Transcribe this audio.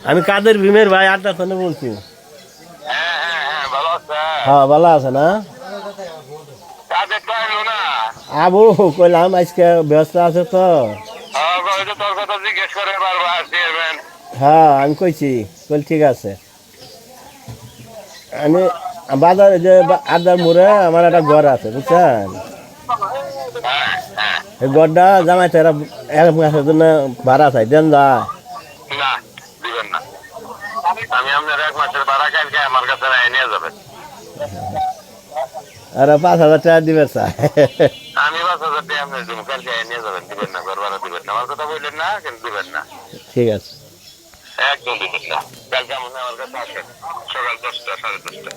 আমি কাদের ভীমের ভাই আড্ডা ফোনে বলছি। ভালো আছে। হ্যাঁ ভালো আছে না? কাজের তো এলো না। আবু কইলাম আজকে ব্যস্ত আছে তো। তোর কথা জিজ্ঞেস করে বারবার চেয়ারম্যান। হ্যাঁ আমি কইছি, কইল ঠিক আছে। আমি বাজারে যে আড্ডার মোড়ে আমার একটা ঘর আছে বুঝছেন, এই ঘরটা জামাইতে এরা এক মাসের জন্য ভাড়া চাই, দেন যায়? না, দিবেন না। আমি আপনার 1 মাসের ভাড়া কালকে আমার কাছে নিয়ে যাবেন। আর 5,000 টাকা দিবে চাই। আমি 5,000 টাকা আপনার দেবো, কালকে নিয়ে যাবেন। দিবেন না, ঘর ভাড়া দিবেন না। আমার কথা বললেন না, কিন্তু দিবেন না। ঠিক আছে। একদম দিবেন না। কালকে আমার কাছে আসেন সকাল 10টা 10:30।